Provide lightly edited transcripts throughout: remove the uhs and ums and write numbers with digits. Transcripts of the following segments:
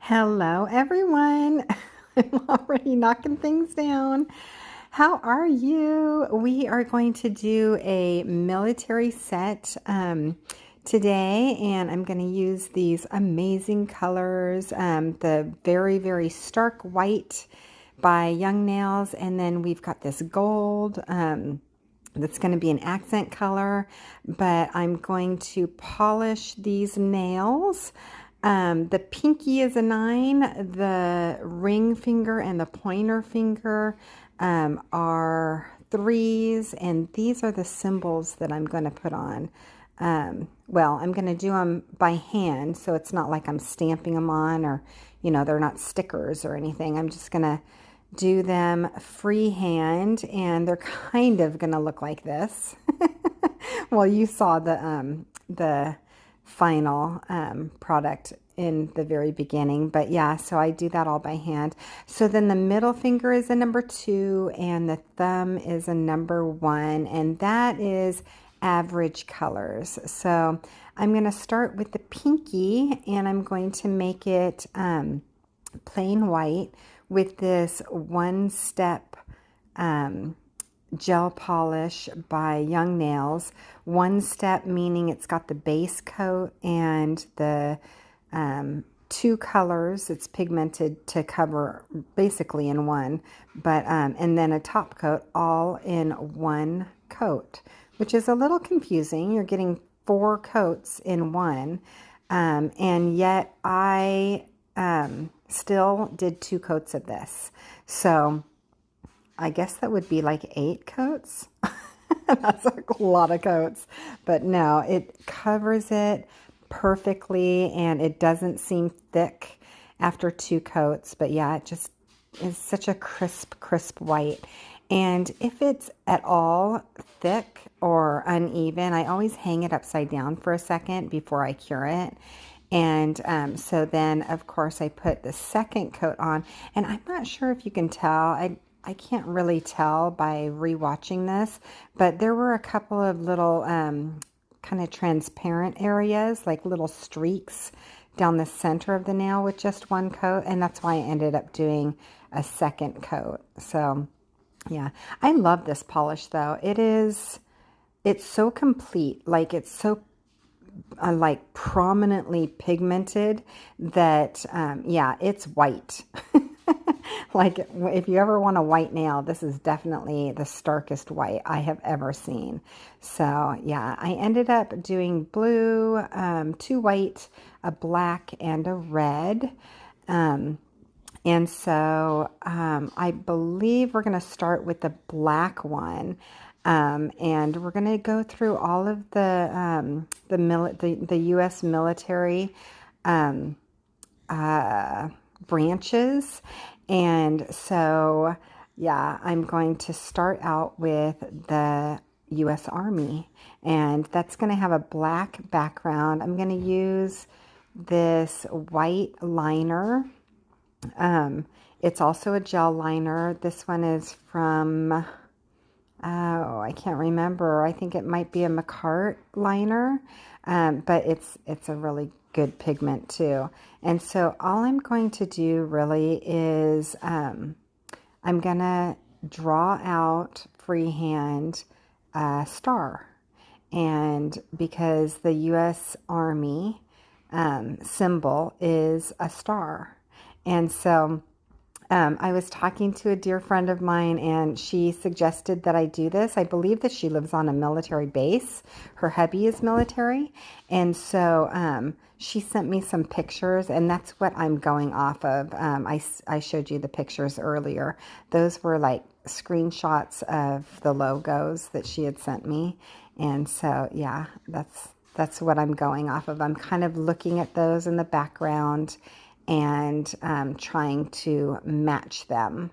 Hello, everyone. I'm already knocking things down. How are you? We are going to do a military set today, and I'm going to use these amazing colors, the very, very stark white by Young Nails, and then we've got this gold. That's going to be an accent color, but I'm going to polish these nails. The pinky is a 9, the ring finger and the pointer finger are 3s, and these are the symbols that I'm going to put on. Well, I'm going to do them by hand, so it's not like I'm stamping them on, or, they're not stickers or anything. I'm just going to do them freehand, and they're kind of going to look like this. Well, you saw the final product in the very beginning, but yeah, so I do that all by hand. So then the middle finger is a number 2 and the thumb is a number 1, and that is average colors. So I'm going to start with the pinky, and I'm going to make it plain white with this one step gel polish by Young Nails. One step meaning it's got the base coat and the 2 colors. It's pigmented to cover basically in one, but and then a top coat all in one coat, which is a little confusing. You're getting 4 coats in one, and yet I still did 2 coats of this. So I guess that would be like 8 coats. That's a lot of coats. But no, it covers it perfectly, and it doesn't seem thick after 2 coats. But yeah, it just is such a crisp white. And if it's at all thick or uneven, I always hang it upside down for a second before I cure it. And so then, of course, I put the second coat on. And I'm not sure if you can tell. I can't really tell by rewatching this, but there were a couple of little kind of transparent areas, like little streaks down the center of the nail with just one coat. And that's why I ended up doing a second coat. So yeah, I love this polish though. It's so complete. Like it's so like prominently pigmented that yeah, it's white. Like if you ever want a white nail, this is definitely the starkest white I have ever seen. So yeah, I ended up doing blue, 2 white, a black, and a red. And so I believe we're going to start with the black one. And we're going to go through all of the U.S. military branches. And so, yeah, I'm going to start out with the U.S. Army, and that's going to have a black background. I'm going to use this white liner. It's also a gel liner. This one is from, oh, I can't remember. I think it might be a McCart liner, but it's a really good pigment too. And so all I'm going to do really is I'm going to draw out freehand a star. And because the U.S. Army symbol is a star. And so I was talking to a dear friend of mine, and she suggested that I do this. I believe that she lives on a military base. Her hubby is military. And so she sent me some pictures, and that's what I'm going off of. I showed you the pictures earlier. Those were like screenshots of the logos that she had sent me. And so, yeah, that's what I'm going off of. I'm kind of looking at those in the background and trying to match them.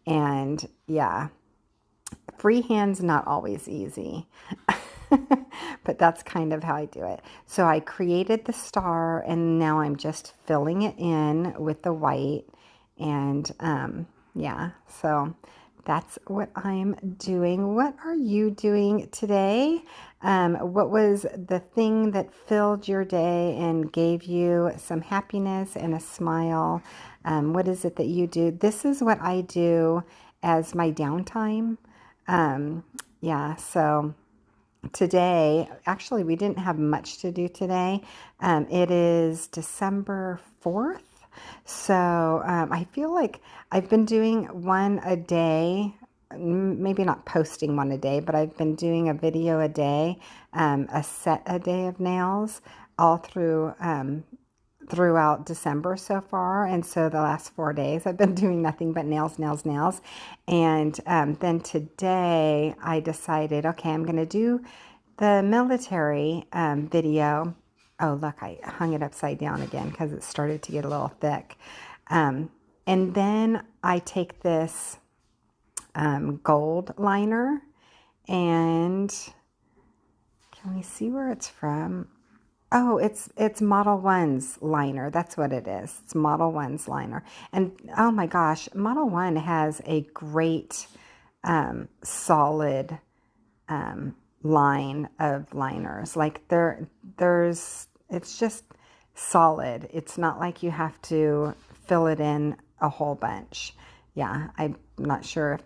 And yeah, freehand's not always easy, but that's kind of how I do it. So I created the star, and now I'm just filling it in with the white. And yeah, so that's what I'm doing. What are you doing today? What was the thing that filled your day and gave you some happiness and a smile? What is it that you do? This is what I do as my downtime. Yeah, so today, actually, we didn't have much to do today. It is December 4th. So I feel like I've been doing one a day, maybe not posting one a day, but I've been doing a video a day, a set a day of nails all throughout December so far. And so the last 4 days I've been doing nothing but nails, nails, nails. And then today I decided, okay, I'm going to do the military video. Oh, look, I hung it upside down again because it started to get a little thick. And then I take this gold liner, and can we see where it's from? Oh, it's Model 1's liner. That's what it is. It's Model 1's liner. And oh my gosh, Model 1 has a great solid line of liners. Like it's just solid. It's not like you have to fill it in a whole bunch. Yeah, I'm not sure if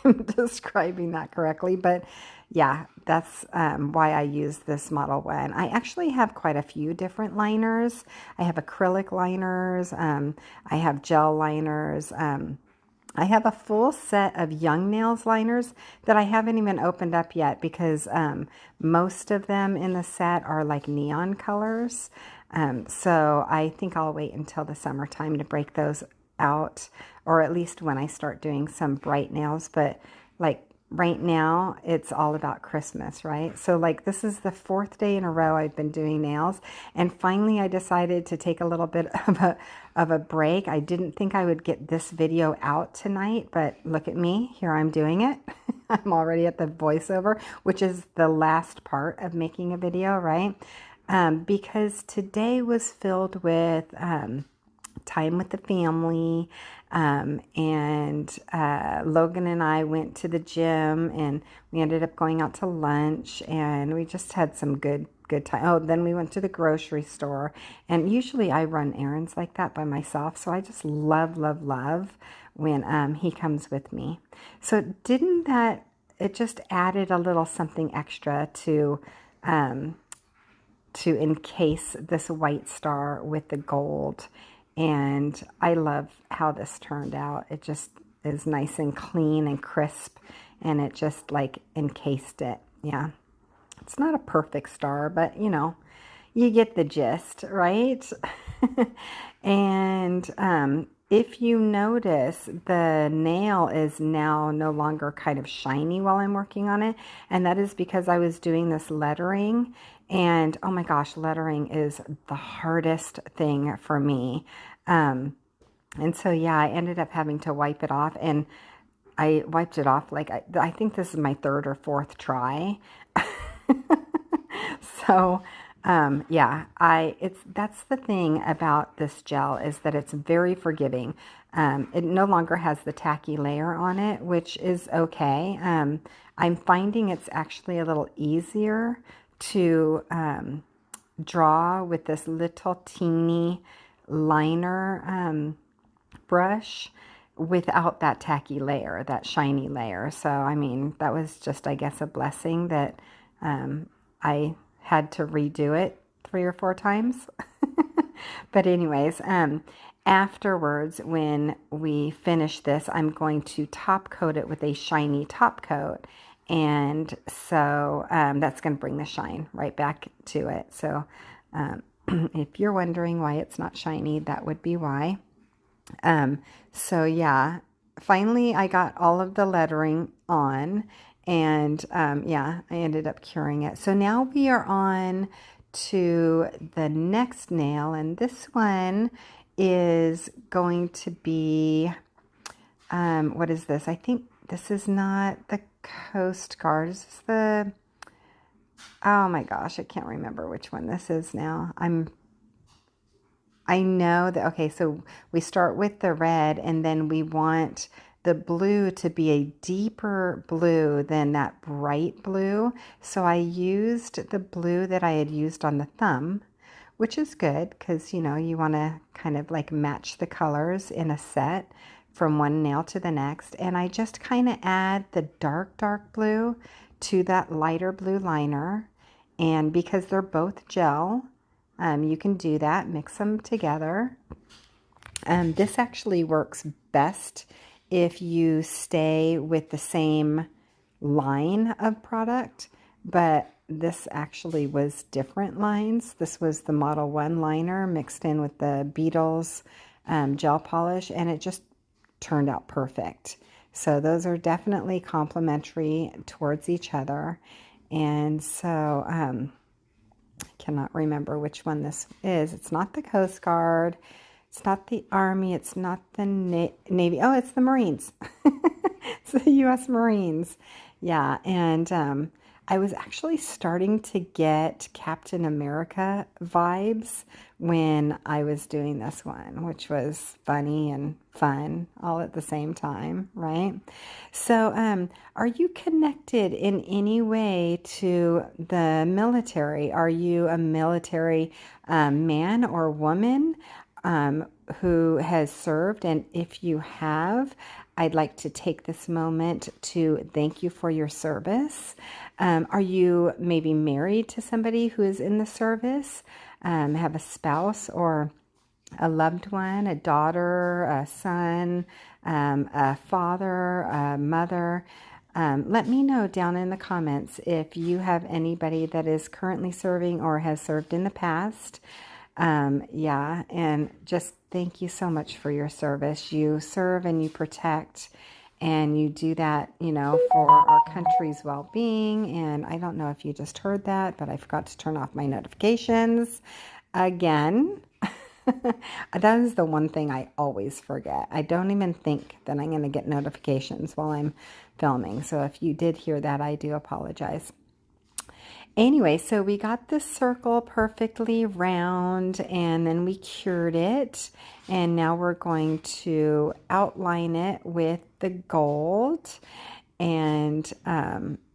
I'm describing that correctly, but yeah, that's why I use this Model 1. I actually have quite a few different liners. I have acrylic liners. I have gel liners. I have a full set of Young Nails liners that I haven't even opened up yet because most of them in the set are like neon colors. So I think I'll wait until the summertime to break those out, or at least when I start doing some bright nails. But like right now, it's all about Christmas, right? So like this is the 4th day in a row I've been doing nails, and finally I decided to take a little bit of a break. I didn't think I would get this video out tonight, but look at me, here I'm doing it. I'm already at the voiceover, which is the last part of making a video, right? Because today was filled with time with the family, and Logan and I went to the gym, and we ended up going out to lunch, and we just had some good time. Oh, then we went to the grocery store, and usually I run errands like that by myself, so I just love when he comes with me. So didn't that, it just added a little something extra to encase this white star with the gold. And I love how this turned out. It just is nice and clean and crisp, and it just like encased it. Yeah, it's not a perfect star, but you know, you get the gist, right? And if you notice, the nail is now no longer kind of shiny while I'm working on it, and that is because I was doing this lettering. And oh my gosh, lettering is the hardest thing for me. And so, yeah, I ended up having to wipe it off, and I wiped it off like, I think this is my 3rd or 4th try. So, yeah, that's the thing about this gel, is that it's very forgiving. It no longer has the tacky layer on it, which is okay. I'm finding it's actually a little easier to draw with this little teeny liner brush without that tacky layer, that shiny layer. So, I mean, that was just, I guess, a blessing that I had to redo it 3 or 4 times. But anyways, afterwards, when we finish this, I'm going to top coat it with a shiny top coat. And so that's going to bring the shine right back to it. So if you're wondering why it's not shiny, that would be why. So yeah, finally I got all of the lettering on, and yeah, I ended up curing it. So now we are on to the next nail, and this one is going to be, what is this? I think this is not the Coast Guard. Is this the, oh my gosh, I can't remember which one this is now. I know that, okay, so we start with the red, and then we want the blue to be a deeper blue than that bright blue. So I used the blue that I had used on the thumb, which is good because, you know, you want to kind of like match the colors in a set from one nail to the next. And I just kind of add the dark blue to that lighter blue liner. And because they're both gel, you can do that, mix them together. This actually works best if you stay with the same line of product, but this actually was different lines. This was the Model 1 liner mixed in with the Beetles gel polish, and it just turned out perfect. So those are definitely complementary towards each other. And so I cannot remember which one this is. It's not the Coast Guard. It's not the Army. It's not the Navy. Oh, it's the Marines. It's the U.S. Marines. Yeah, and I was actually starting to get Captain America vibes when I was doing this one, which was funny and fun all at the same time, right? So, are you connected in any way to the military? Are you a military man or woman who has served? And if you have, I'd like to take this moment to thank you for your service. Are you maybe married to somebody who is in the service? Have a spouse or a loved one, a daughter, a son, a father, a mother? Let me know down in the comments if you have anybody that is currently serving or has served in the past. Yeah, and just thank you so much for your service. You serve and you protect, and you do that, you know, for our country's well-being. And I don't know if you just heard that, but I forgot to turn off my notifications again. That is the one thing I always forget. I don't even think that I'm going to get notifications while I'm filming. So if you did hear that, I do apologize. Anyway, so we got this circle perfectly round, and then we cured it, and now we're going to outline it with the gold, and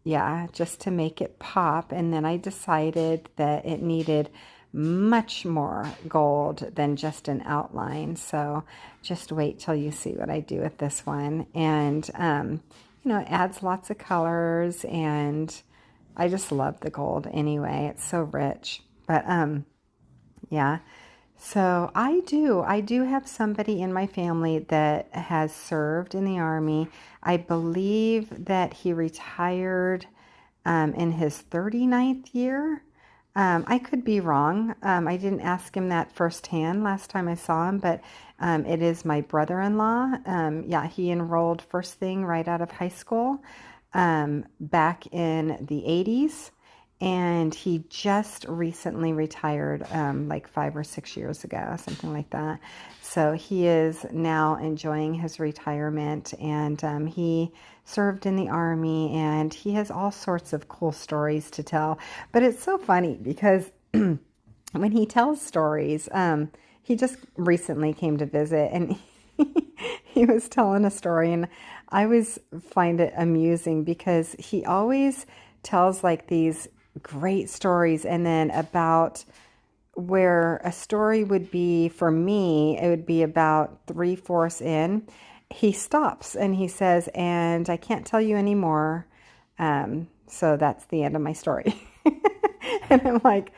yeah, just to make it pop. And then I decided that it needed much more gold than just an outline, so just wait till you see what I do with this one. And you know, it adds lots of colors, and I just love the gold anyway. It's so rich. But yeah. So I do have somebody in my family that has served in the Army. I believe that he retired in his 39th year. I could be wrong. I didn't ask him that firsthand last time I saw him, but it is my brother-in-law. Yeah, he enrolled first thing right out of high school. Back in the 80s, and he just recently retired like 5 or 6 years ago, something like that. So he is now enjoying his retirement, and he served in the Army, and he has all sorts of cool stories to tell. But it's so funny because when he tells stories, he just recently came to visit, and he was telling a story, and I always find it amusing because he always tells like these great stories, and then about where a story would be, for me, it would be about 3/4 in, he stops and he says, and I can't tell you anymore, so that's the end of my story. And I'm like,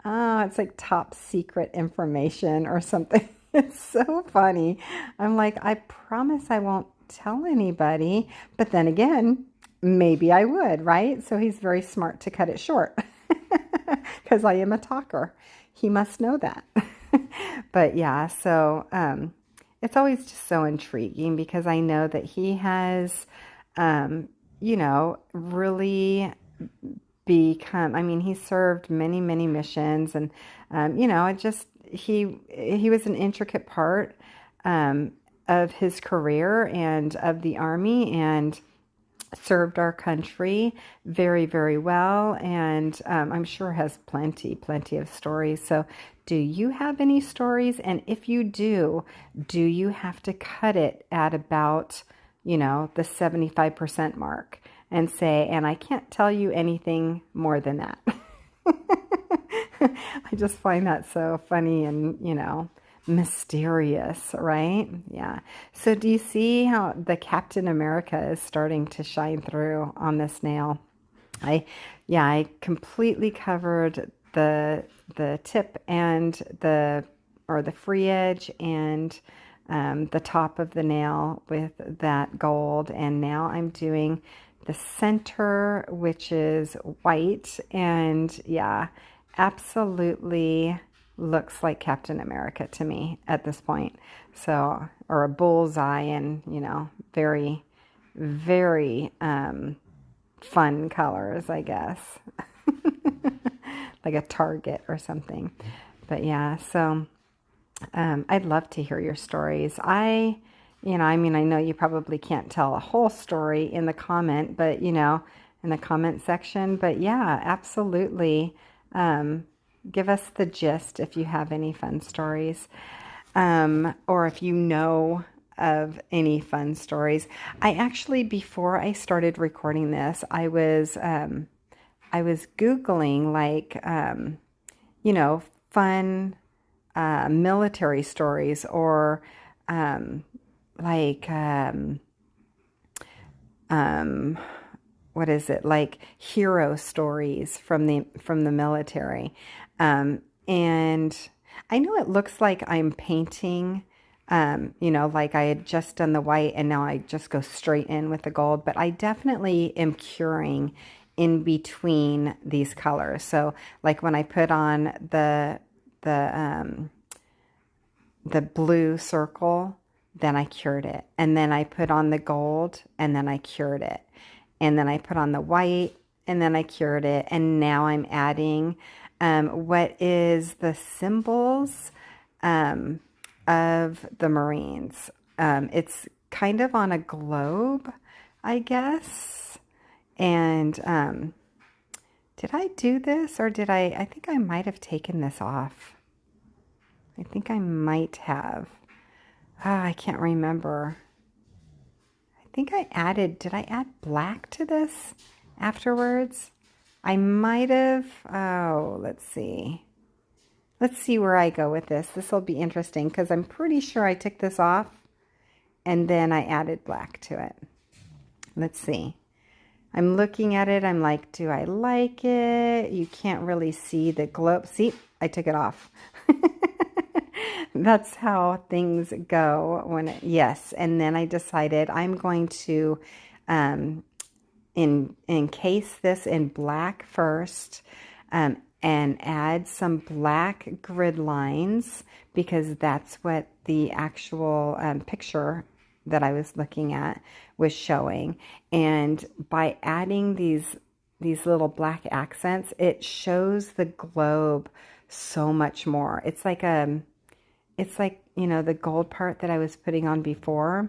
oh, it's like top secret information or something. It's so funny. I'm like, I promise I won't tell anybody. But then again, maybe I would, right? So he's very smart to cut it short because I am a talker. He must know that. But yeah, so it's always just so intriguing because I know that he has, you know, really become, I mean, he served many, many missions, and, you know, it just, he was an intricate part of his career and of the Army, and served our country very, very well, and I'm sure has plenty of stories. So do you have any stories? And if you do you have to cut it at about you know, the 75% mark and say, and I can't tell you anything more than that. I just find that so funny and, you know, mysterious, right? Yeah. So do you see how the Captain America is starting to shine through on this nail? I completely covered the tip and the free edge and the top of the nail with that gold, and now I'm doing the center, which is white, and yeah, absolutely looks like Captain America to me at this point. So, or a bullseye, and you know, very, very fun colors, I guess. Like a Target or something. But yeah, so I'd love to hear your stories. You know, I mean, I know you probably can't tell a whole story in the comment, but you know, in the comment section. But yeah, absolutely. Give us the gist if you have any fun stories, or if you know of any fun stories. I actually, before I started recording this, I was Googling like, you know, fun military stories, or like, what is it? Like hero stories from the military. And I know it looks like I'm painting, you know, like I had just done the white and now I just go straight in with the gold, but I definitely am curing in between these colors. So like when I put on the blue circle, then I cured it. And then I put on the gold and then I cured it. And then I put on the white and then I cured it. And now I'm adding what is the symbols of the Marines. It's kind of on a globe, I guess. And did I do this, or did I think I might have taken this off. I think I might have. I can't remember. I think I added, did I add black to this afterwards? I might have. Oh, let's see. Let's see where I go with this. This will be interesting because I'm pretty sure I took this off and then I added black to it. Let's see. I'm looking at it. I'm like, do I like it? You can't really see the globe. See, I took it off. That's how things go when yes. And then I decided I'm going to encase this in black first, and add some black grid lines, because that's what the actual picture that I was looking at was showing. And by adding these little black accents, it shows the globe so much more. It's like you know, the gold part that I was putting on before,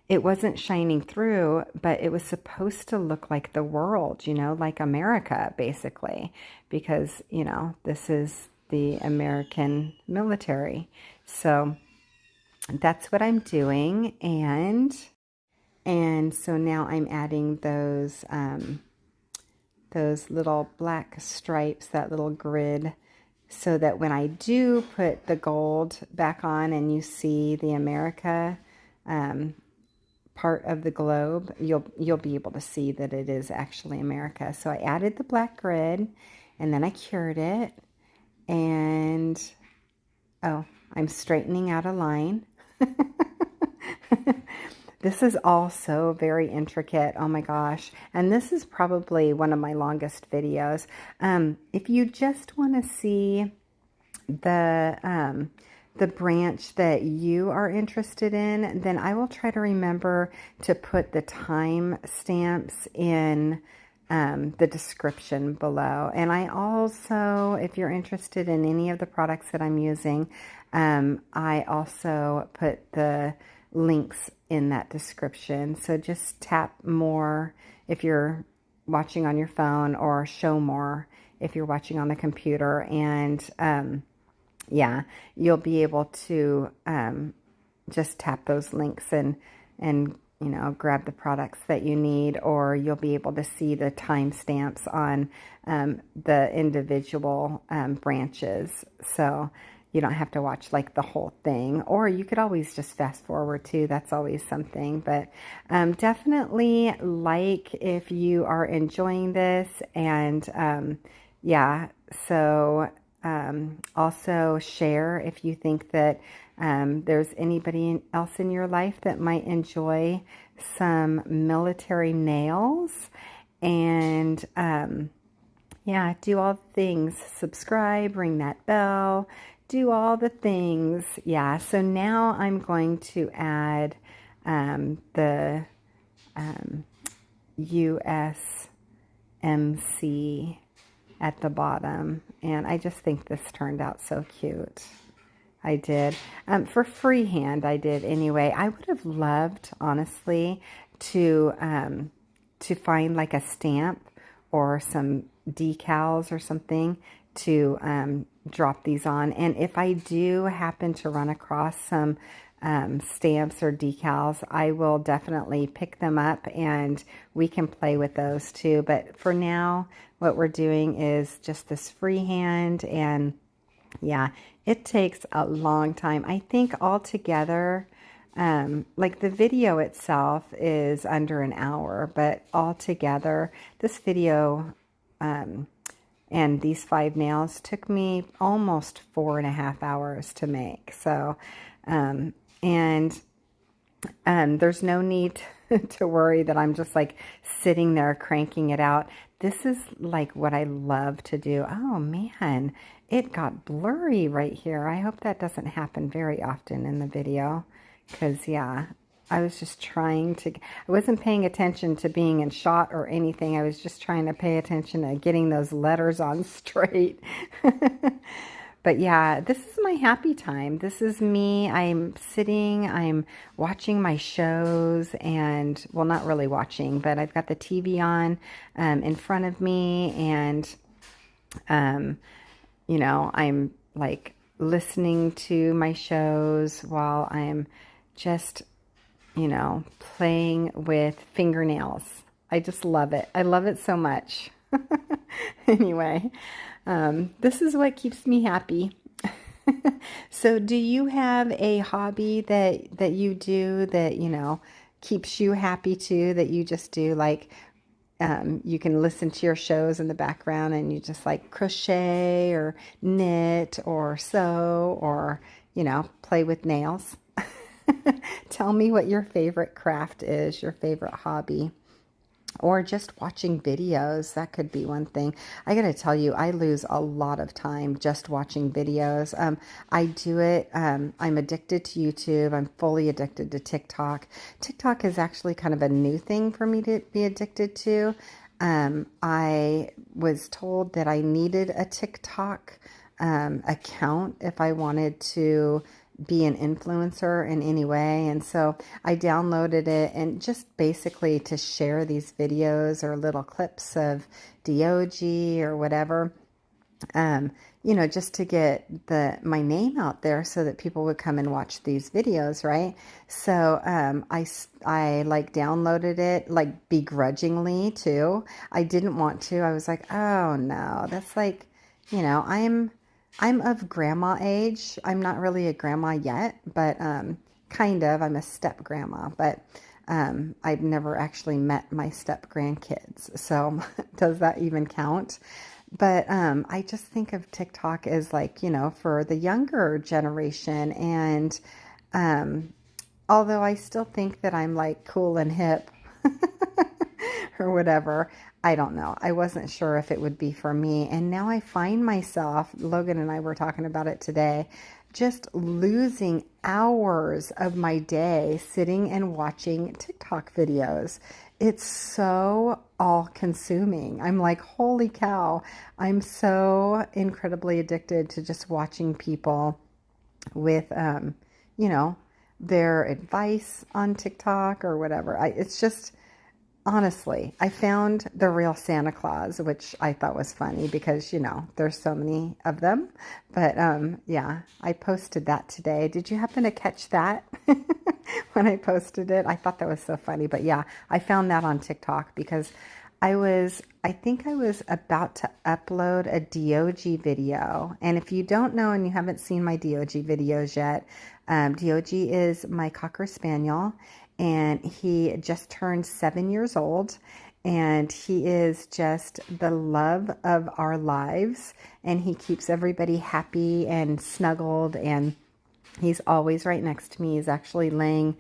it wasn't shining through, but it was supposed to look like the world, you know, like America, basically, because, you know, this is the American military. So that's what I'm doing. And so now I'm adding those little black stripes, that little grid, so that when I do put the gold back on and you see the America part of the globe, you'll be able to see that it is actually America. So I added the black grid and then I cured it, and oh, I'm straightening out a line. This is also very intricate. Oh my gosh. And this is probably one of my longest videos. If you just want to see the branch that you are interested in, then I will try to remember to put the time stamps in the description below. And I also, if you're interested in any of the products that I'm using, I also put the links in that description. So just tap more if you're watching on your phone, or show more if you're watching on the computer, and yeah, you'll be able to just tap those links and grab the products that you need, or you'll be able to see the timestamps on the individual branches. So you don't have to watch like the whole thing, or you could always just fast forward too. That's always something, but definitely like if you are enjoying this, and yeah, so also share if you think that there's anybody else in your life that might enjoy some military nails. And yeah, do all the things. Subscribe, ring that bell, do all the things. Yeah, so now I'm going to add the USMC at the bottom. And I just think this turned out so cute. I did. For freehand, I did anyway. I would have loved, honestly, to find like a stamp or some decals or something to drop these on. And if I do happen to run across some stamps or decals, I will definitely pick them up and we can play with those too. But for now, what we're doing is just this freehand, and yeah, it takes a long time. I think altogether, like the video itself is under an hour, but altogether, this video and these 5 nails took me almost 4.5 hours to make. So, there's no need to worry that I'm just like sitting there cranking it out. This is like what I love to do. Oh man, it got blurry right here. I hope that doesn't happen very often in the video, because yeah, I was just trying to, I wasn't paying attention to being in shot or anything. I was just trying to pay attention to getting those letters on straight. But yeah, this is my happy time. This is me. I'm sitting, I'm watching my shows, and, well, not really watching, but I've got the TV on in front of me, and, I'm like listening to my shows while I'm just, playing with fingernails. I just love it. I love it so much. Anyway. This is what keeps me happy. So do you have a hobby that you do that, keeps you happy too, that you just do, like, you can listen to your shows in the background and you just like crochet or knit or sew or, play with nails? Tell me what your favorite craft is, your favorite hobby. Or just watching videos. That could be one thing. I gotta tell you, I lose a lot of time just watching videos. I do it. I'm addicted to YouTube. I'm fully addicted to TikTok. TikTok is actually kind of a new thing for me to be addicted to. I was told that I needed a TikTok account if I wanted to be an influencer in any way. And so I downloaded it, and just basically to share these videos or little clips of DOG or whatever, just to get my name out there so that people would come and watch these videos, right? So I like downloaded it like begrudgingly too. I didn't want to. I was like, oh no, that's like, I'm of grandma age. I'm not really a grandma yet, but kind of. I'm a step grandma, but I've never actually met my step grandkids. So does that even count? But I just think of TikTok as like, for the younger generation. And although I still think that I'm like cool and hip or whatever, I don't know. I wasn't sure if it would be for me. And now I find myself, Logan and I were talking about it today, just losing hours of my day sitting and watching TikTok videos. It's so all-consuming. I'm like, holy cow. I'm so incredibly addicted to just watching people with, their advice on TikTok or whatever. It's just... Honestly, I found the real Santa Claus, which I thought was funny because, there's so many of them. But yeah, I posted that today. Did you happen to catch that? when I posted it. I thought that was so funny. But yeah, I found that on TikTok because I think I was about to upload a DOG video. And if you don't know and you haven't seen my DOG videos yet, DOG is my Cocker Spaniel, and he just turned 7 years old. And he is just the love of our lives, and he keeps everybody happy and snuggled, and he's always right next to me. He's actually laying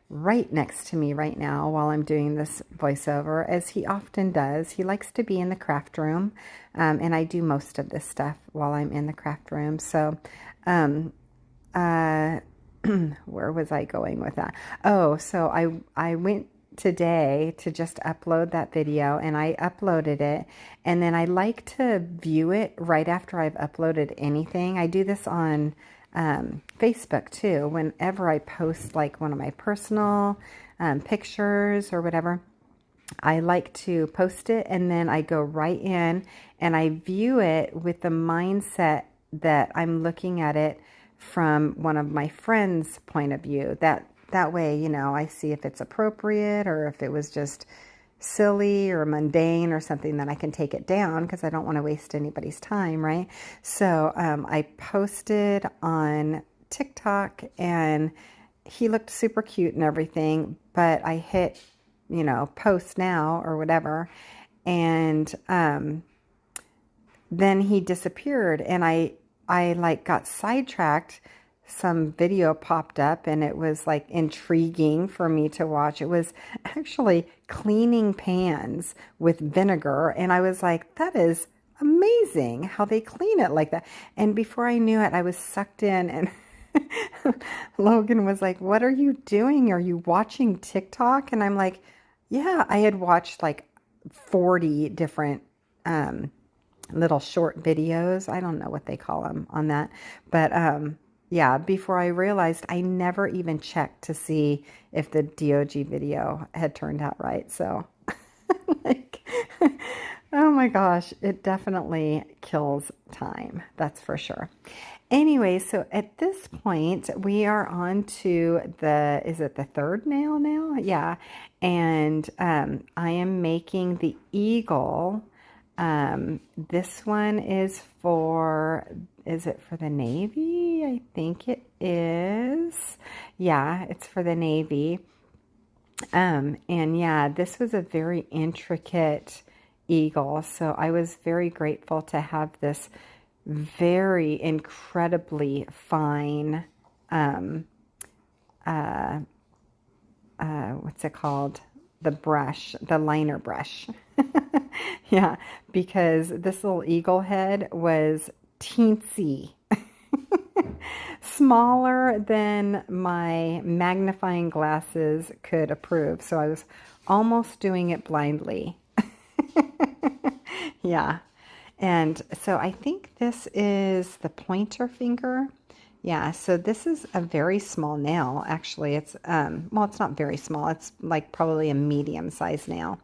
right next to me right now while I'm doing this voiceover, as he often does. He likes to be in the craft room, and I do most of this stuff while I'm in the craft room. So, where was I going with that? Oh, so I went today to just upload that video, and I uploaded it, and then I like to view it right after I've uploaded anything. I do this on Facebook too. Whenever I post like one of my personal pictures or whatever, I like to post it, and then I go right in and I view it with the mindset that I'm looking at it from one of my friends' point of view. That way, you know, I see if it's appropriate or if it was just silly or mundane or something, that I can take it down, because I don't want to waste anybody's time, right? So I posted on TikTok, and he looked super cute and everything, but I hit, you know, post now or whatever, and then he disappeared, and I like got sidetracked. Some video popped up, and it was like intriguing for me to watch. It was actually cleaning pans with vinegar, and I was like, that is amazing how they clean it like that. And before I knew it, I was sucked in, and Logan was like, what are you doing? Are you watching TikTok? And I'm like, yeah, I had watched like 40 different little short videos. I don't know what they call them on that, but yeah, before I realized, I never even checked to see if the DOG video had turned out right. So, like, oh my gosh, it definitely kills time. That's for sure. Anyway, so at this point, we are on to is it the third nail now? Yeah. And I am making the eagle. This one is it for the Navy? I think it is. Yeah, it's for the Navy. And yeah, this was a very intricate eagle. So I was very grateful to have this very incredibly fine, what's it called? The brush, the liner brush. Yeah, because this little eagle head was teensy, smaller than my magnifying glasses could approve. So I was almost doing it blindly. Yeah. And so I think this is the pointer finger. Yeah, so this is a very small nail. Actually, it's, well, it's not very small. It's like probably a medium-sized nail.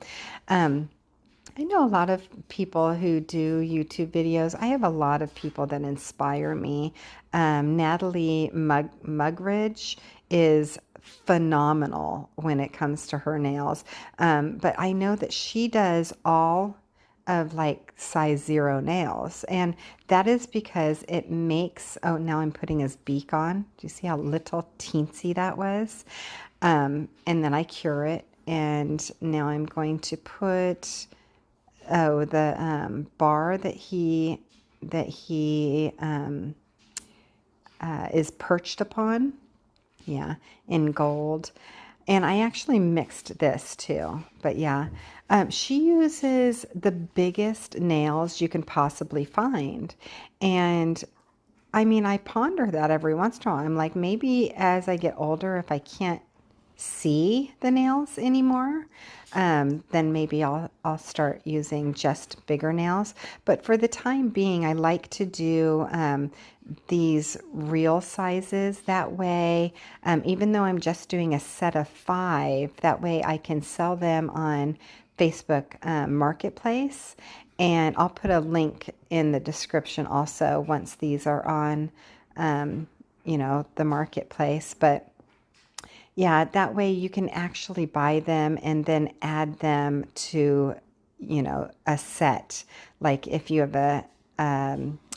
I know a lot of people who do YouTube videos. I have a lot of people that inspire me. Natalie Mugridge is phenomenal when it comes to her nails. But I know that she does all of like size 0 nails, and that is because it makes, oh, now I'm putting his beak on. Do you see how little teensy that was? And then I cure it, and now I'm going to put, oh, the bar that he is perched upon, yeah, in gold. And I actually mixed this too, but yeah, she uses the biggest nails you can possibly find. And I mean, I ponder that every once in a while. I'm like, maybe as I get older, if I can't see the nails anymore, then maybe I'll start using just bigger nails. But for the time being, I like to do these real sizes. That way, even though I'm just doing a set of 5, that way I can sell them on Facebook Marketplace. And I'll put a link in the description also once these are on, you know, the marketplace. But Yeah, that way you can actually buy them and then add them to, a set. Like if you have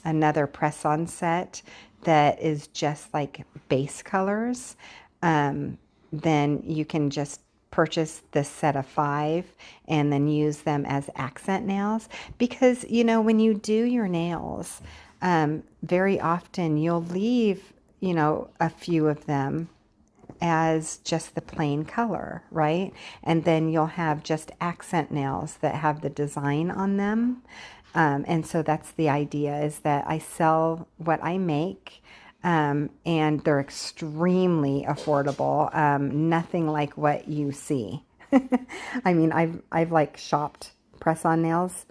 another press-on set that is just like base colors, then you can just purchase this set of 5 and then use them as accent nails. Because, when you do your nails, very often you'll leave, a few of them as just the plain color, right? And then you'll have just accent nails that have the design on them. And so that's the idea, is that I sell what I make, and they're extremely affordable. Nothing like what you see. I mean, I've like shopped press-on nails,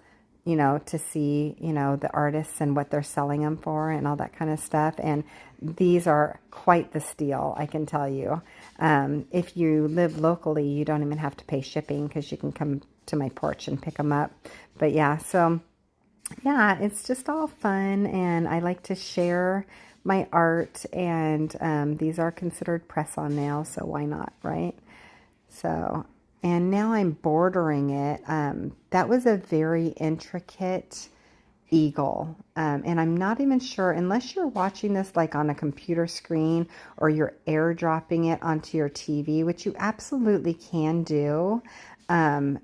to see, the artists and what they're selling them for and all that kind of stuff. And these are quite the steal, I can tell you. If you live locally, you don't even have to pay shipping because you can come to my porch and pick them up. But yeah, so yeah, it's just all fun, and I like to share my art, and these are considered press-on nails, so why not, right? So, and now I'm bordering it. That was a very intricate eagle. And I'm not even sure, unless you're watching this like on a computer screen or you're airdropping it onto your TV, which you absolutely can do, then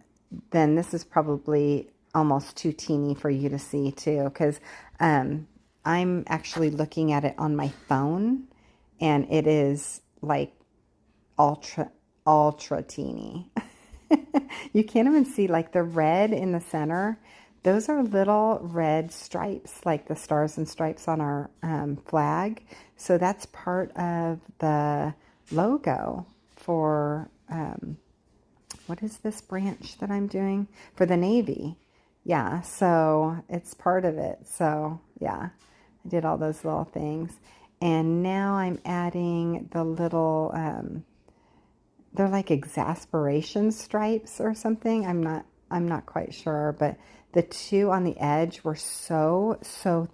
this is probably almost too teeny for you to see too, because I'm actually looking at it on my phone, and it is like ultra teeny. You can't even see like the red in the center. Those are little red stripes, like the stars and stripes on our flag. So that's part of the logo for, what is this branch that I'm doing? For the Navy. Yeah, so it's part of it. So yeah, I did all those little things. And now I'm adding the little, they're like exasperation stripes or something. I'm not quite sure, but the two on the edge were so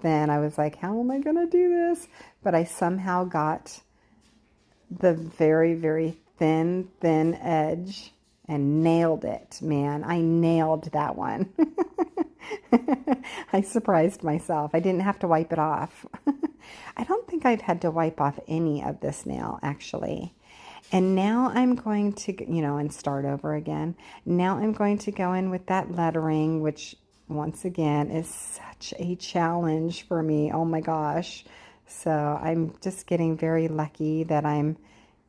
thin. I was like, how am I going to do this? But I somehow got the very, very thin edge and nailed it, man. I nailed that one. I surprised myself. I didn't have to wipe it off. I don't think I've had to wipe off any of this nail, actually. And now I'm going to, and start over again. Now I'm going to go in with that lettering, which once again is such a challenge for me. Oh my gosh. So I'm just getting very lucky that I'm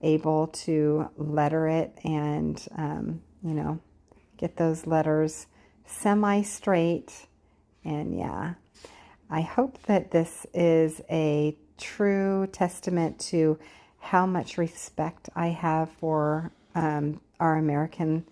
able to letter it and, get those letters semi-straight. And yeah, I hope that this is a true testament to how much respect I have for our American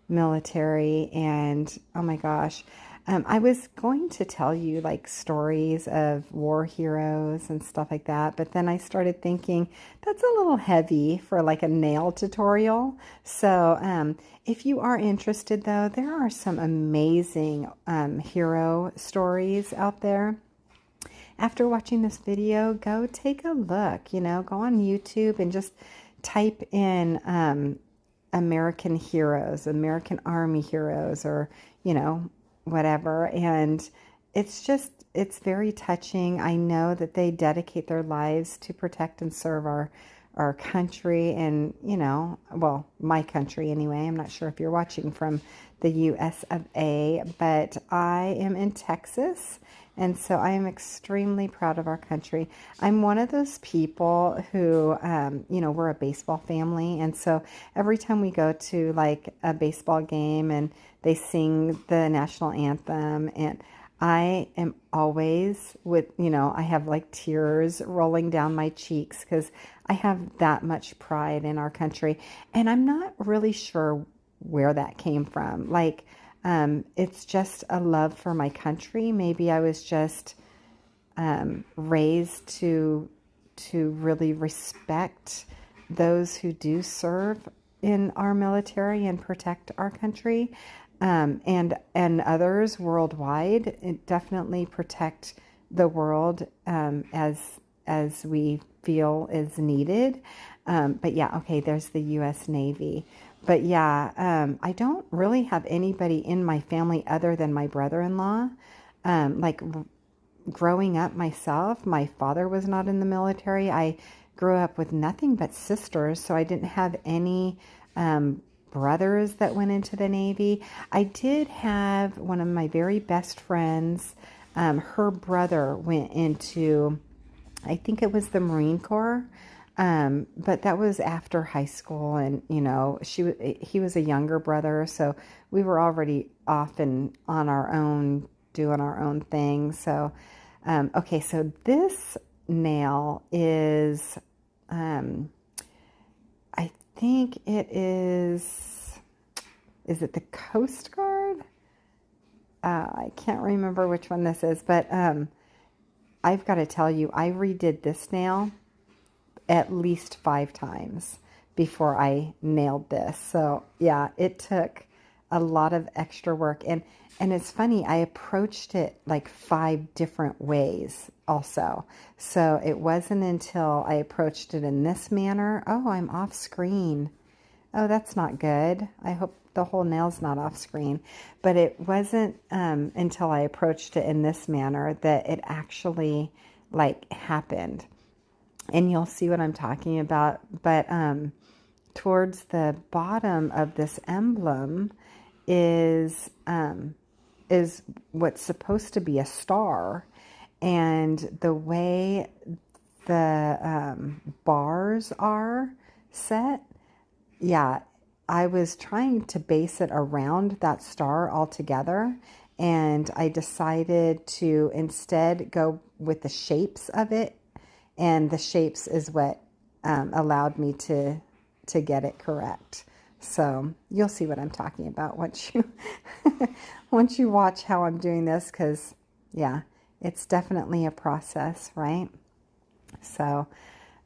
military. And oh my gosh, I was going to tell you like stories of war heroes and stuff like that, but then I started thinking that's a little heavy for like a nail tutorial. So if you are interested though, there are some amazing hero stories out there. After watching this video, go take a look, go on YouTube and just type in American heroes, American Army heroes, or, whatever. And it's very touching. I know that they dedicate their lives to protect and serve our country and, well, my country anyway. I'm not sure if you're watching from the US of A, but I am in Texas. And so I am extremely proud of our country. I'm one of those people who, we're a baseball family. And so every time we go to like a baseball game and they sing the national anthem, and I am always with, I have like tears rolling down my cheeks because I have that much pride in our country. And I'm not really sure where that came from. Like, it's just a love for my country. Maybe I was just raised to really respect those who do serve in our military and protect our country, and others worldwide. It definitely protect the world as we feel is needed. But yeah, okay, there's the U.S. Navy. But yeah, I don't really have anybody in my family other than my brother-in-law. Like growing up myself, my father was not in the military. I grew up with nothing but sisters, so I didn't have any brothers that went into the Navy. I did have one of my very best friends. Her brother went into, I think it was the Marine Corps. But that was after high school, and he was a younger brother, so we were already off and on our own, doing our own thing. So, okay, so this nail is, I think it is it the Coast Guard? I can't remember which one this is, but I've got to tell you, I redid this nail at least 5 times before I nailed this. So yeah, it took a lot of extra work. And it's funny, I approached it like 5 different ways also. So it wasn't until I approached it in this manner. Oh, I'm off screen. Oh, that's not good. I hope the whole nail's not off screen. But it wasn't until I approached it in this manner that it actually like happened. And you'll see what I'm talking about. But towards the bottom of this emblem is what's supposed to be a star. And the way the bars are set, yeah, I was trying to base it around that star altogether. And I decided to instead go with the shapes of it. And the shapes is what allowed me to get it correct. So you'll see what I'm talking about once you once you watch how I'm doing this, because yeah, it's definitely a process, right? So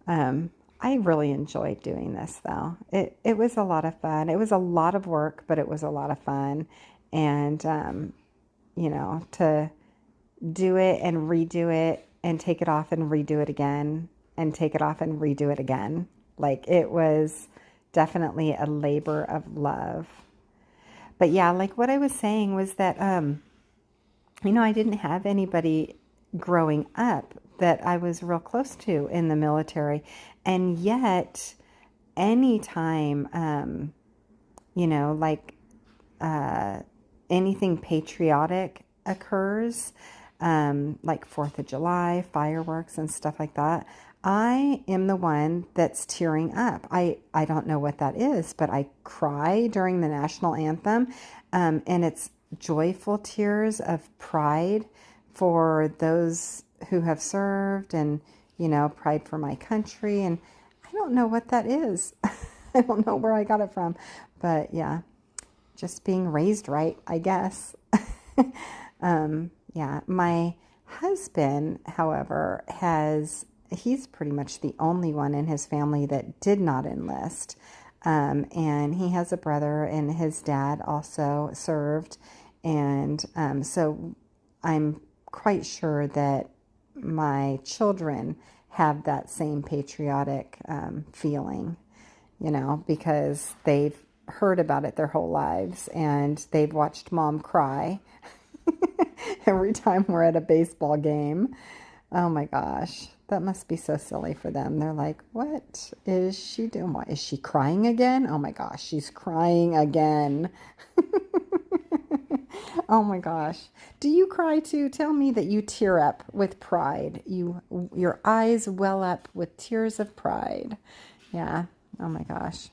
I really enjoyed doing this though. It was a lot of fun. It was a lot of work, but it was a lot of fun. And to do it and redo it and take it off and redo it again and take it off and redo it again. Like it was definitely a labor of love. But yeah, like what I was saying was that, I didn't have anybody growing up that I was real close to in the military. And yet, anytime, anything patriotic occurs, like 4th of July, fireworks and stuff like that, I am the one that's tearing up. I don't know what that is, but I cry during the national anthem, and it's joyful tears of pride for those who have served and, pride for my country. And I don't know what that is. I don't know where I got it from, but yeah, just being raised right, I guess. Yeah, my husband, however, he's pretty much the only one in his family that did not enlist. And he has a brother, and his dad also served. And so I'm quite sure that my children have that same patriotic feeling, because they've heard about it their whole lives, and they've watched mom cry every time we're at a baseball game. Oh my gosh, that must be so silly for them. They're like, what is she doing? Why is she crying again? Oh my gosh, she's crying again. Oh my gosh. Do you cry too? Tell me that you tear up with pride. Your eyes well up with tears of pride. Yeah. Oh my gosh.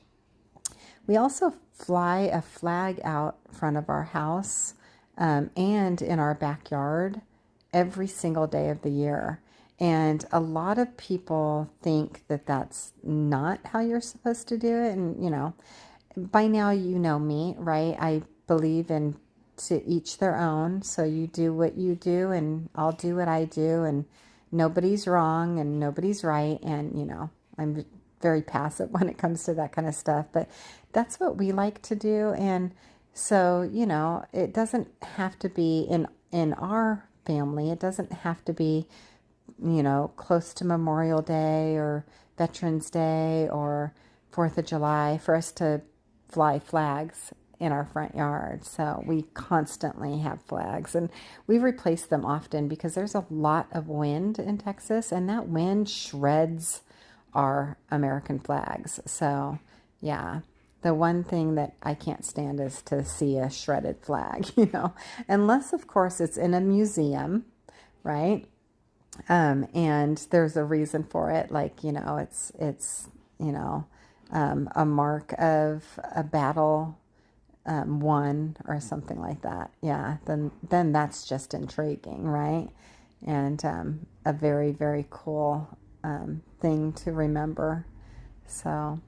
We also fly a flag out front of our house and in our backyard every single day of the year. And a lot of people think that that's not how you're supposed to do it. And, by now you know me, right? I believe in to each their own. So you do what you do and I'll do what I do. And nobody's wrong and nobody's right. And, I'm very passive when it comes to that kind of stuff. But that's what we like to do. And so, it doesn't have to be in our family. It doesn't have to be, close to Memorial Day or Veterans Day or 4th of July for us to fly flags in our front yard. So we constantly have flags, and we replace them often because there's a lot of wind in Texas, and that wind shreds our American flags. So yeah, the one thing that I can't stand is to see a shredded flag, unless of course it's in a museum, right? And there's a reason for it, like, it's a mark of a battle won or something like that. Yeah, then that's just intriguing, right? And a very, very cool thing to remember. So,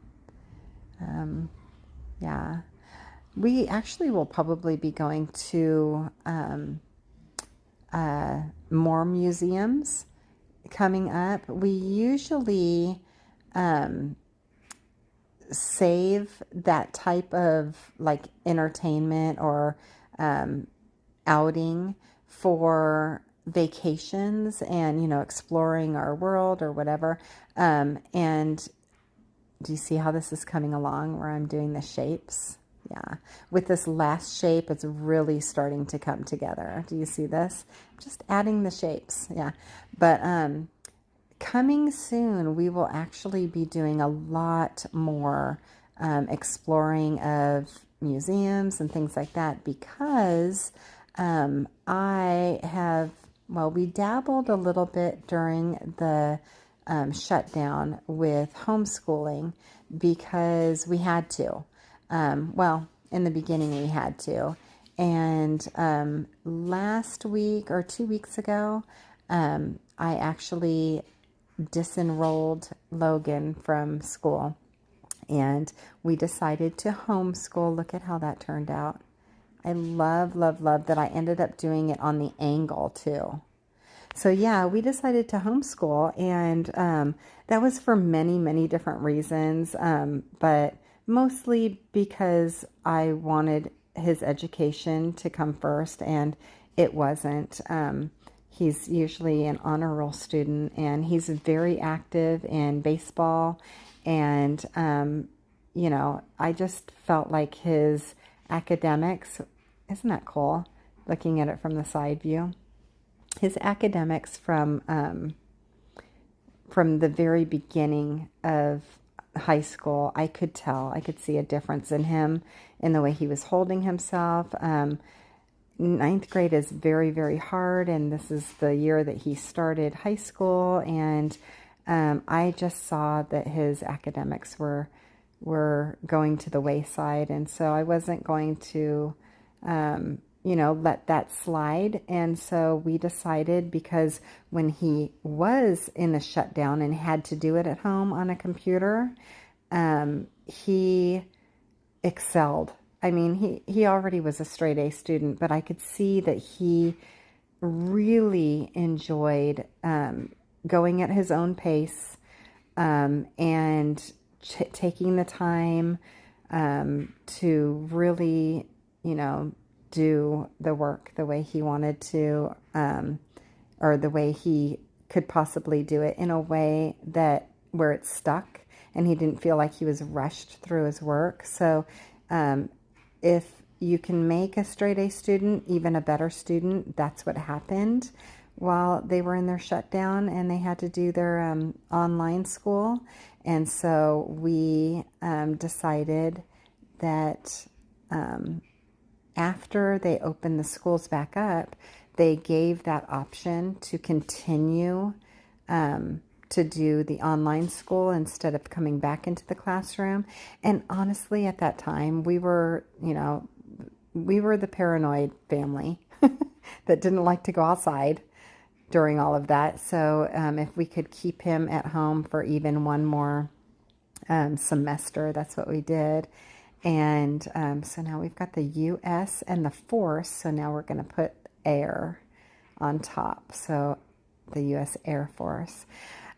yeah, we actually will probably be going to more museums coming up. We usually save that type of like entertainment or outing for vacations and, exploring our world or whatever. And do you see how this is coming along where I'm doing the shapes? Yeah. With this last shape, it's really starting to come together. Do you see this? Just adding the shapes. Yeah. But coming soon, we will actually be doing a lot more exploring of museums and things like that because we dabbled a little bit during the shutdown with homeschooling because we had to. In the beginning we had to. And last week or 2 weeks ago, I actually disenrolled Logan from school. And we decided to homeschool. Look at how that turned out. I love, love, love that I ended up doing it on the angle too. So yeah, we decided to homeschool, and that was for many, many different reasons, but mostly because I wanted his education to come first, and it wasn't. He's usually an honor roll student, and he's very active in baseball, and I just felt like his academics, isn't that cool, looking at it from the side view? His academics from the very beginning of high school, I could see a difference in him, in the way he was holding himself. Ninth grade is very, very hard, and this is the year that he started high school, and I just saw that his academics were going to the wayside, and so I wasn't going to let that slide. And so we decided, because when he was in a shutdown and had to do it at home on a computer, he excelled. I mean, he already was a straight A student, but I could see that he really enjoyed going at his own pace and taking the time to really, do the work the way he wanted to, or the way he could possibly do it, in a way that where it stuck and he didn't feel like he was rushed through his work. So if you can make a straight A student even a better student, that's what happened while they were in their shutdown and they had to do their online school. And so we decided that after they opened the schools back up, they gave that option to continue to do the online school instead of coming back into the classroom. And honestly, at that time, we were the paranoid family that didn't like to go outside during all of that. So if we could keep him at home for even one more semester, that's what we did. And so now we've got the U.S. and the Force. So now we're going to put Air on top. So the U.S. Air Force.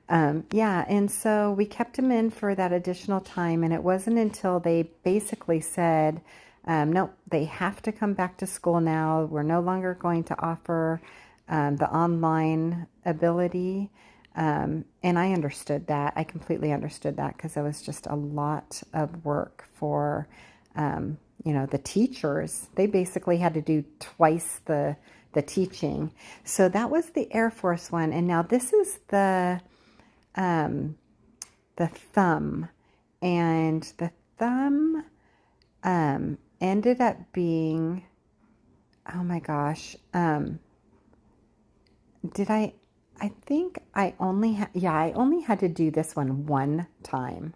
And so we kept him in for that additional time. And it wasn't until they basically said, nope, they have to come back to school now. We're no longer going to offer the online ability. And I understood that. I completely understood that because it was just a lot of work for, the teachers. They basically had to do twice the teaching. So that was the Air Force one. And now this is um, the thumb. And the thumb ended up being, oh my gosh, I think I only I only had to do this one time.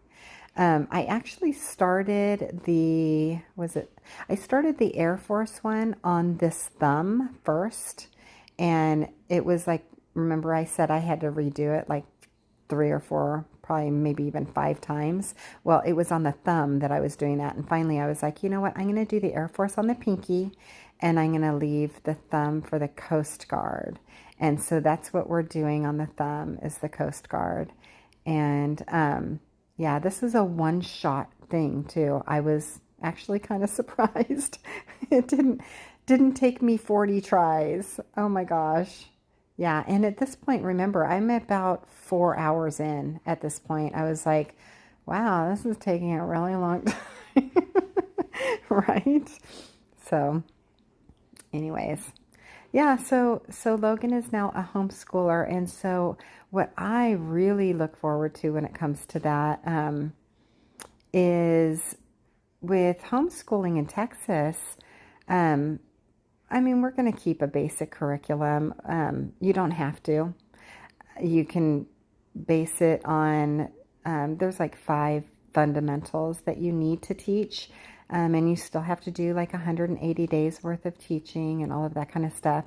I actually started I started the Air Force one on this thumb first, and it was like, remember I said I had to redo it like 3 or 4, probably maybe even 5 times. Well, it was on the thumb that I was doing that. And finally I was like, you know what? I'm going to do the Air Force on the pinky, and I'm going to leave the thumb for the Coast Guard. And so that's what we're doing on the thumb, is the Coast Guard. And yeah, this is a one-shot thing too. I was actually kind of surprised. It didn't take me 40 tries. Oh my gosh. Yeah, and at this point, remember, I'm about 4 hours in at this point. I was like, wow, this is taking a really long time. Right? So, anyways. Yeah, so Logan is now a homeschooler, and so what I really look forward to when it comes to that is with homeschooling in Texas. Um, I mean, we're going to keep a basic curriculum. You don't have to. You can base it on, there's like 5 fundamentals that you need to teach. And you still have to do like 180 days worth of teaching and all of that kind of stuff.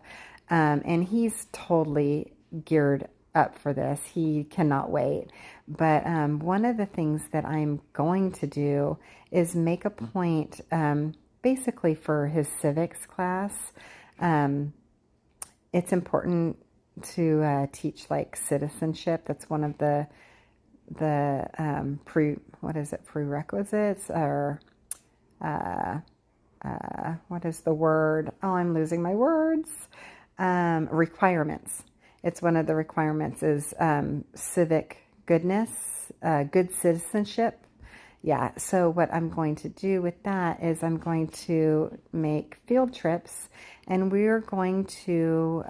And he's totally geared up for this. He cannot wait. But one of the things that I'm going to do is make a point, basically for his civics class. It's important to teach like citizenship. That's one of the prerequisites, or what is the word? Oh, I'm losing my words. Requirements. It's one of the requirements is civic goodness, good citizenship. Yeah, so what I'm going to do with that is I'm going to make field trips, and we're going to,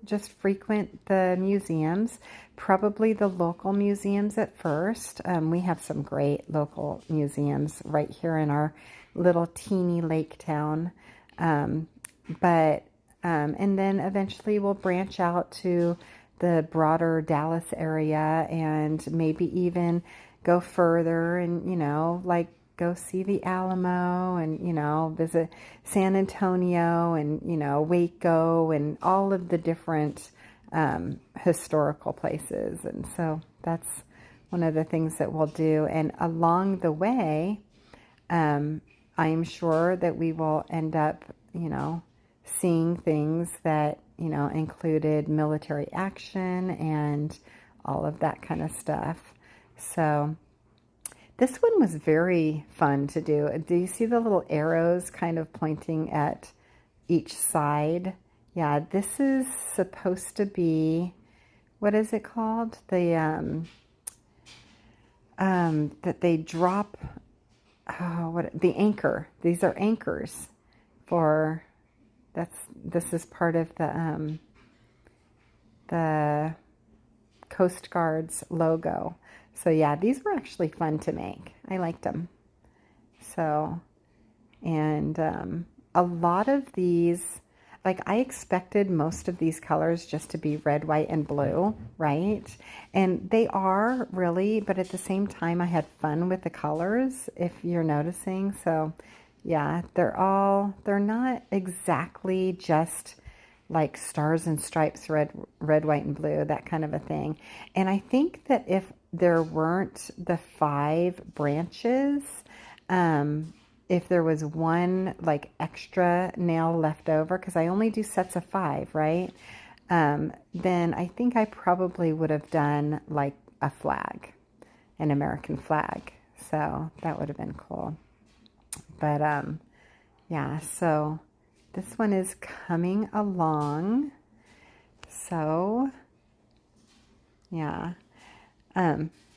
just frequent the museums, probably the local museums at first. We have some great local museums right here in our little teeny lake town. And then eventually we'll branch out to the broader Dallas area, and maybe even go further and, like go see the Alamo, and, visit San Antonio, and, Waco, and all of the different historical places. And so that's one of the things that we'll do. And along the way, I'm sure that we will end up, seeing things that, included military action and all of that kind of stuff. So this one was very fun to do. Do you see the little arrows kind of pointing at each side? Yeah, this is supposed to be, what is it called? That they drop, the anchor. These are anchors for, this is part of the Coast Guard's logo. So yeah, these were actually fun to make. I liked them. So, and a lot of these, like I expected most of these colors just to be red, white, and blue, right? And they are really, but at the same time I had fun with the colors, if you're noticing. So yeah, they're not exactly just like stars and stripes, red, white, and blue, that kind of a thing. And I think that if there weren't the 5 branches, if there was one like extra nail left over, because I only do sets of 5, right? Then I think I probably would have done like a flag, an American flag. So that would have been cool. But yeah, so this one is coming along. So Yeah.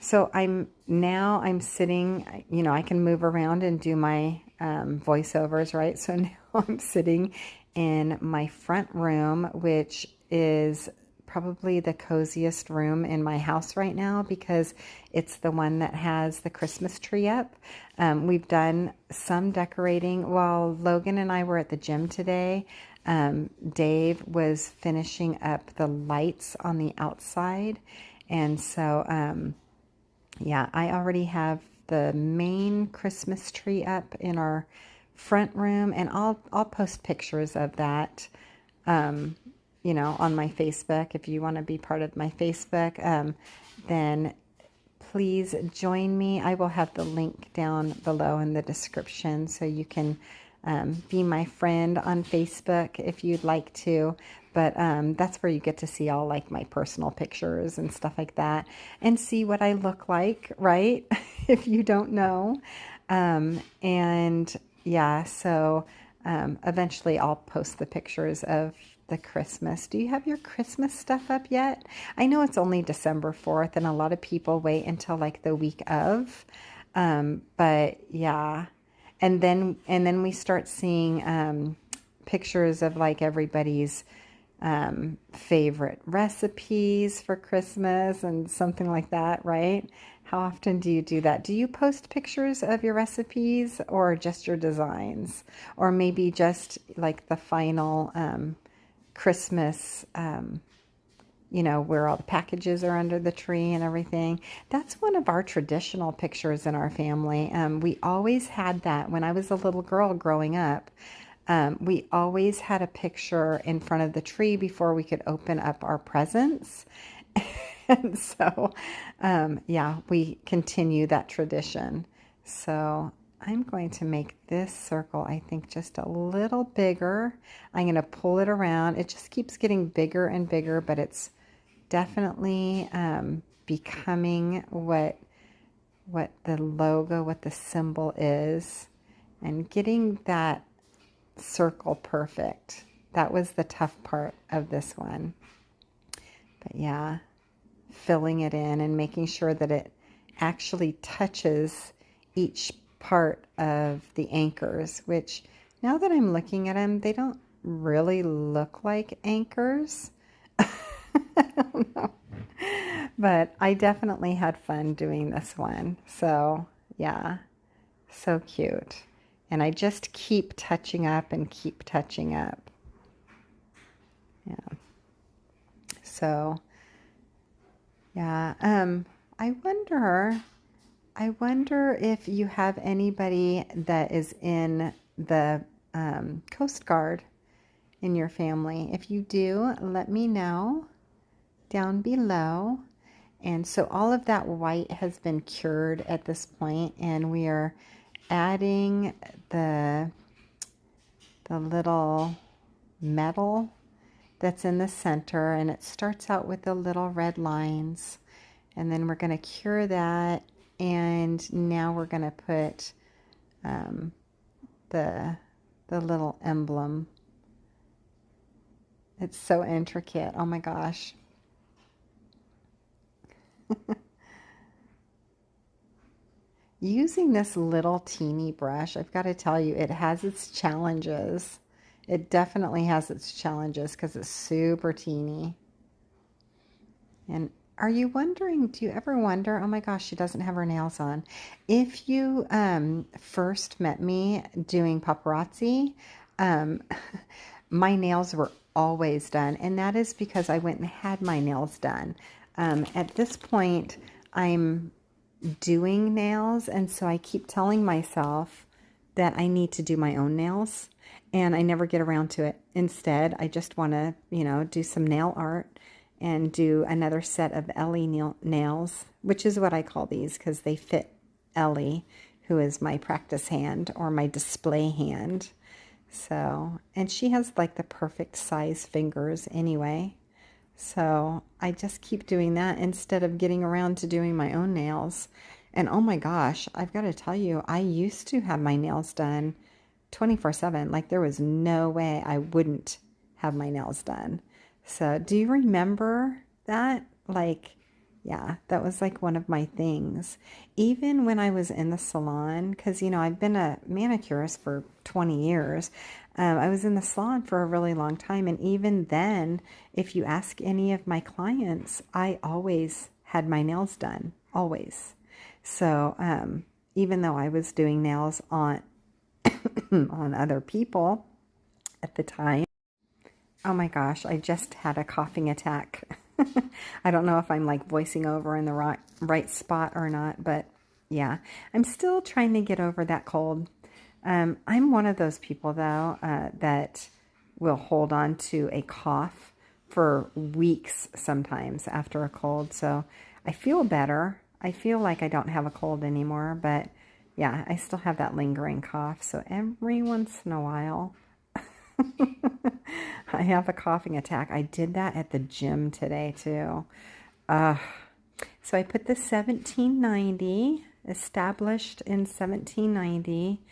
So I'm sitting, I can move around and do my voiceovers, right? So now I'm sitting in my front room, which is probably the coziest room in my house right now because it's the one that has the Christmas tree up. We've done some decorating while Logan and I were at the gym today. Dave was finishing up the lights on the outside. And so, yeah, I already have the main Christmas tree up in our front room, and I'll post pictures of that, on my Facebook. If you want to be part of my Facebook, then please join me. I will have the link down below in the description so you can be my friend on Facebook if you'd like to. But that's where you get to see all like my personal pictures and stuff like that and see what I look like, right? If you don't know. And yeah, so eventually I'll post the pictures of the Christmas. Do you have your Christmas stuff up yet? I know it's only December 4th and a lot of people wait until like the week of. But yeah. And then we start seeing pictures of like everybody's favorite recipes for Christmas and something like that, right? How often do you do that? Do you post pictures of your recipes or just your designs? Or maybe just like the final Christmas, where all the packages are under the tree and everything. That's one of our traditional pictures in our family. We always had that when I was a little girl growing up. We always had a picture in front of the tree before we could open up our presents. And so, yeah, we continue that tradition. So I'm going to make this circle, I think, just a little bigger. I'm going to pull it around. It just keeps getting bigger and bigger, but it's definitely becoming what the logo, what the symbol is, and getting that circle perfect. That was the tough part of this one. But yeah, filling it in and making sure that it actually touches each part of the anchors, which now that I'm looking at them, they don't really look like anchors. I don't know. But I definitely had fun doing this one. So yeah, so cute. And I just keep touching up and keep touching up. Yeah. So yeah, I wonder if you have anybody that is in the Coast Guard in your family. If you do, let me know down below. And so all of that white has been cured at this point, and we are adding the little metal that's in the center, and it starts out with the little red lines, and then we're going to cure that, and now we're going to put the little emblem. It's so intricate. Oh my gosh. Using this little teeny brush, I've got to tell you, it has its challenges. It definitely has its challenges because it's super teeny. And are you wondering, do you ever wonder, oh my gosh, she doesn't have her nails on. If you first met me doing paparazzi, my nails were always done. And that is because I went and had my nails done. At this point, I'm doing nails, and so I keep telling myself that I need to do my own nails, and I never get around to it. Instead, I just want to, do some nail art and do another set of Ellie nails, which is what I call these because they fit Ellie, who is my practice hand or my display hand. So, and she has like the perfect size fingers anyway. So I just keep doing that instead of getting around to doing my own nails. And oh my gosh, I've got to tell you, I used to have my nails done 24/7. Like there was no way I wouldn't have my nails done. So do you remember that? Like Yeah, that was like one of my things. Even when I was in the salon, because, you know, I've been a manicurist for 20 years. I was in the salon for a really long time. And even then, if you ask any of my clients, I always had my nails done, always. So even though I was doing nails on, on other people at the time, oh my gosh, I just had a coughing attack. I don't know if I'm like voicing over in the right spot or not, but yeah, I'm still trying to get over that cold. I'm one of those people though that will hold on to a cough for weeks sometimes after a cold. So I feel better. I feel like I don't have a cold anymore, but yeah, I still have that lingering cough. So every once in a while, I have a coughing attack. I did that at the gym today too. Uh, so I put the 1790, established in 1790,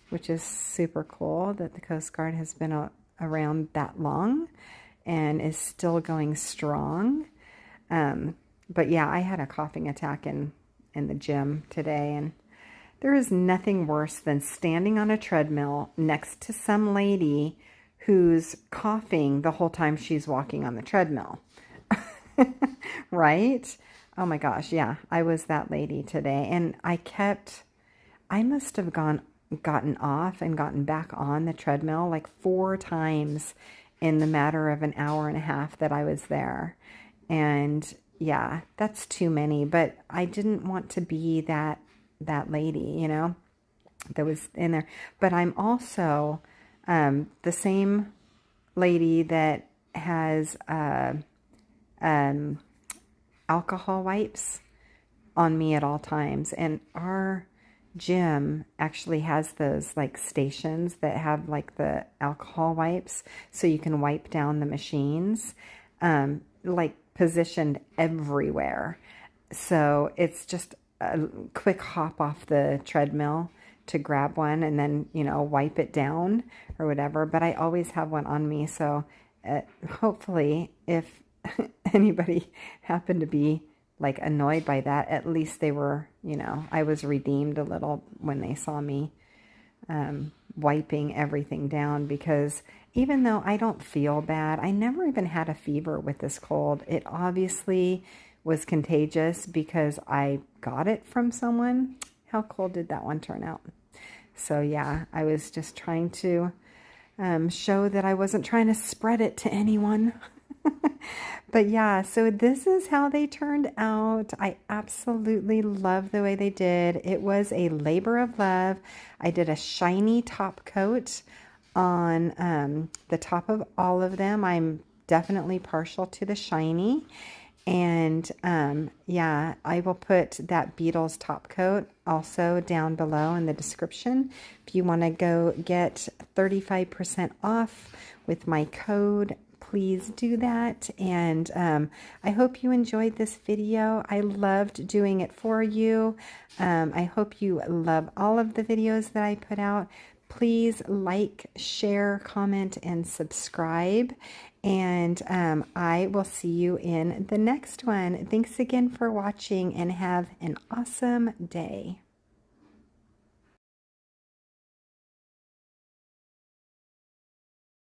which is super cool that the Coast Guard has been around that long and is still going strong. But yeah, I had a coughing attack in the gym today, and there is nothing worse than standing on a treadmill next to some lady who's coughing the whole time she's walking on the treadmill. Right? Oh my gosh, yeah, I was that lady today. And I must have gotten off and gotten back on the treadmill like 4 times in the matter of an hour and a half that I was there. And yeah, that's too many, but I didn't want to be that lady, you know, that was in there. But I'm also the same lady that has alcohol wipes on me at all times. And our gym actually has those like stations that have like the alcohol wipes so you can wipe down the machines, like positioned everywhere. So it's just a quick hop off the treadmill to grab one and then, you know, wipe it down or whatever. But I always have one on me. So hopefully if anybody happened to be like annoyed by that, at least they were, you know, I was redeemed a little when they saw me wiping everything down, because even though I don't feel bad, I never even had a fever with this cold. It obviously was contagious because I got it from someone. How cold did that one turn out? So yeah, I was just trying to show that I wasn't trying to spread it to anyone. But yeah, so this is how they turned out. I absolutely love the way they did. It was a labor of love. I did a shiny top coat on the top of all of them. I'm definitely partial to the shiny. And yeah, I will put that Beetles top coat also down below in the description if you want to go get 35% off with my code. Please do that. And I hope you enjoyed this video. I loved doing it for you. I hope you love all of the videos that I put out. Please like, share, comment, and subscribe. And I will see you in the next one. Thanks again for watching, and have an awesome day.